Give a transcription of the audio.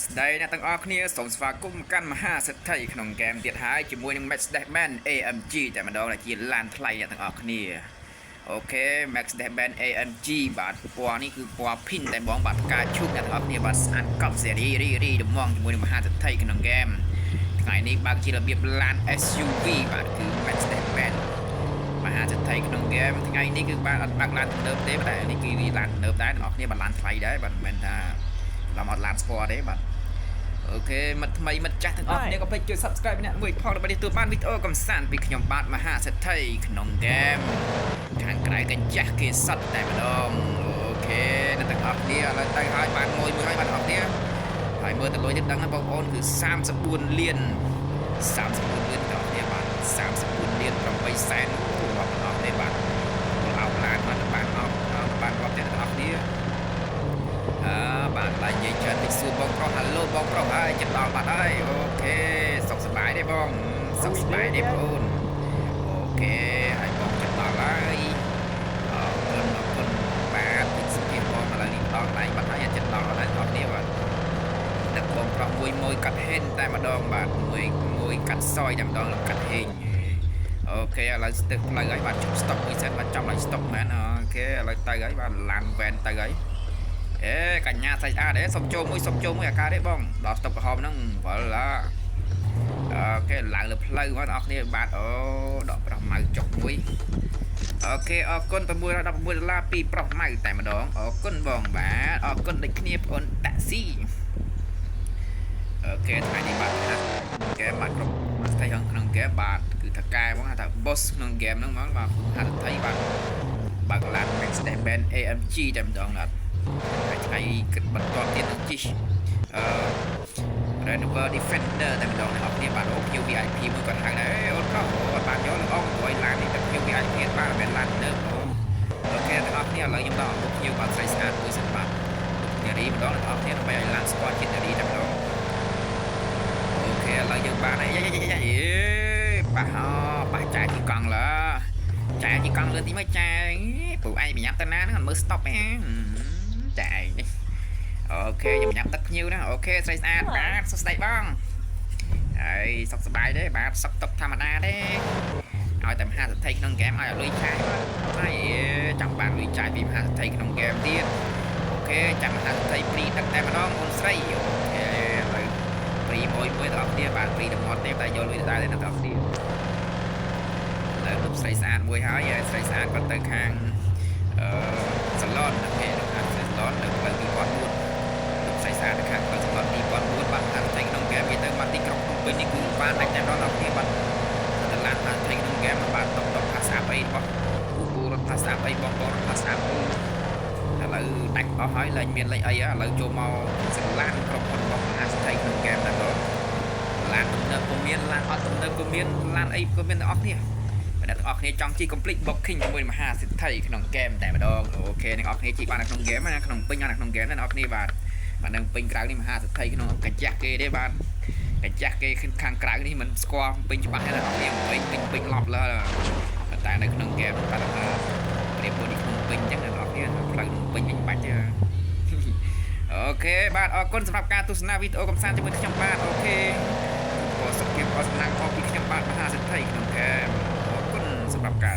ស្ដីអ្នកទាំងអស់គ្នាសូមស្វាគមន៍កាន់មហាសិទ្ធិក្នុងហ្គេមទៀតហើយជាមួយនឹង Max Deadman AMG តែម្ដងដែលជាឡានថ្លៃអ្នកទាំងអស់គ្នាអូខេ Max Deadman AMG បាទពណ៌នេះគឺពណ៌ pink តែបងបាទការឈូកអ្នកទាំងអស់គ្នាបាទស្អាតកប់សេរីរីដំងជាមួយនឹងមហាសិទ្ធិក្នុងហ្គេមថ្ងៃនេះបើកជារបៀបឡាន SUV បាទគឺ Max Deadman មហាសិទ្ធិក្នុងហ្គេមថ្ងៃនេះគឺបានអត់បើកឡានទំនើបទេតែនេះគឺឡានទំនើបដែរអ្នកទាំងអស់គ្នាបាទឡានថ្លៃដែរបាទមិនមែនថាតាមអត់ឡានស្គាល់ទេបាទអូខេមិត្តថ្មីមិត្តចាស់ទាំងអស់គ្នាក៏ភ្លេចជួយ Subscribe ម្នាក់មួយផងដើម្បីទទួលបានវីដេអូកំសាន្តពីខ្ញុំបាទមហាសិទ្ធិក្នុងហ្គេមខាងក្រៅកញ្ចាស់គេសត្វតែម្ដងអូខេអ្នកទាំងអស់គ្នាឥឡូវទៅហើយបានមួយហើយបាទអ្នកទាំងអស់គ្នាហើយមើលទៅលុយទៀតដឹងណាបងប្អូនគឺ34លាន34លានបងប្អូនបាទ34លាន8សែនបងប្អូនទេបាទអោបឡានបាទបានអោបបានគាត់ទាំងអស់គ្នាបាទឡាយនិយាយច្រើនតិចសួរបងប្រុស Hello បងប្រុសហើយចិត្តដល់បាត់ហើយអូខេសុខសប្បាយទេបងសុខសប្បាយទេបងអូនអូខេហើយបងចិត្តដល់ហើយអរគុណបាទពីសុខភាពបងឥឡូវនេះដល់ដៃបាត់ហើយចិត្តដល់ហើយអស់គ្នាបាទដឹកបងប្រុសមួយកាត់ហេនតែម្ដងបាទមួយកាត់សយតែម្ដងកាត់ហេងអូខេឥឡូវស្ទឹកផ្លូវហើយបាទជប់ស្តុកមួយសិនបាទចាំឡើងស្តុកមែនអូខេឥឡូវទៅហើយបាទឡានវ៉ែនទៅហើយកញ្ញាស្អាតទេសុំចូលមួយអាការទេបងដល់ស្តុកក្រហមហ្នឹងវល់ឡាអូខេឡើងលើផ្លូវបងប្អូនគ្នាបាទអូដកប្រុសម៉ៅចុកមួយអូខេអរគុណ$616ពីប្រុសម៉ៅតែម្ដងអរគុណបងបាទអរគុណដូចគ្នាបងប្អូនតាក់ស៊ីអូខេថ្ងៃនេះបាទហ្គេមបាទគ្រប់ស្ថិតក្នុងហ្គេមបាទគឺថាកែបងថា boss ក្នុងហ្គេមហ្នឹងហ្មងបាទហាត់ថៃបាទបើកឡាន Max Deadman AMG តែម្ដងណាត់ថ្ងៃគិតបន្តទៀតនឹងជីRenewal Defender តែម្ដងអ្នកនរគ្នាបាទអូភ្ញៀវ VIP មួយគាត់ហៅដែរអូនប្រុសអត់បានយកល្អអង្គុយឡាននេះតែភ្ញៀវ VIP បាទមិនមែនឡាននៅអូខេអ្នកនរគ្នាឥឡូវខ្ញុំដល់អង្គភ្ញៀវបាទស្រីស្អាតមួយសិនបាទនារីម្ដងអ្នកនរគ្នាដើម្បីឲ្យឡានស្គាល់ចិត្តនារីតែម្ដងអូខេឥឡូវយើងបានហើយប៉ះចាយទីកង់ឡើចាយទីកង់លឿនទីមកចាយព្រោះឯងប្រញាប់ទៅណាហ្នឹងអត់មើល stop ទេចាយនេះអូខេខ្ញុំញ៉ាំទឹកភ្ញៀវណាអូខេស្រីស្អាតបាទសួស្ដីបងហើយសុខសប្បាយទេបាទសុខទុកធម្មតាទេឲ្យតែមហាសិទ្ធិក្នុងហ្គេមឲ្យលុយចាយហើយចង់បានលុយចាយពីមហាសិទ្ធិក្នុងហ្គេមទៀតអូខេចាំមហាសិទ្ធិព្រីទឹកតែម្ដងអូនស្រីអូខេហើយព្រីមួយដល់គ្នាបាទព្រីដំណត់ទេតែយកលុយដែរណាដល់គ្នាលើរូបស្រីស្អាតមួយហើយស្រីស្អាតគាត់ទៅខាងសាឡនអូខេខាងសាឡននៅផ្លូវ2004លោកស្រីស្អាតនៅខាងផ្លូវសាឡន2004បាទហាត់តែក្នុងហ្គេមវាទៅមកទីក្រុងភ្នំពេញនេះគឺបានតែម្ដងដល់គ្នាបាទទៅឡានហាត់តែក្នុងហ្គេមបាទតុកផាសាប់អីរបស់ពូរត់ផាសាប់អីបងរត់ផាសាប់ឥឡូវដាច់អស់ហើយលែងមានលេខអីឥឡូវចូលមកសម្លានក្រុមហ៊ុនរបស់មហាសិទ្ធិក្នុងហ្គេមតែម្ដងឡានទំនើបក៏មានឡានអត់ទំនើបក៏មានឡានអីក៏មានទាំងអស់គ្នាអ្នកទាំងអស់គ្នាចង់ជី complete booking ជាមួយមហាសិទ្ធិក្នុងហ្គេមតែម្ដងអូខេអ្នកទាំងអស់គ្នាជីបាននៅក្នុងហ្គេមណាក្នុងពេញនៅក្នុងហ្គេមអ្នកទាំងអស់គ្នាបាទនឹងពេញក្រៅនេះមហាសិទ្ធិក្នុងកញ្ចាស់គេទេបាទកញ្ចាស់គេខាងក្រៅនេះមិនស្គាល់ពេញច្បាស់ទេអ្នកទាំងអស់គ្នាពេញឡប់លើតែនៅក្នុងហ្គេមបាទថាប្រៀបដូចក្នុងពេញអញ្ចឹងអ្នកទាំងអស់គ្នាផ្លូវក្នុងពេញវិញបាច់ទេអូខេបាទអរគុណសម្រាប់ការទស្សនាវីដេអូកំសាន្តជាមួយខ្ញុំបាទអូខេក៏សុខភាពអរសំណាងផងពីខ្ញុំបាទមហាសិទ្ធិក្នុងហ្គេមអរគុណសម្រាប់ការ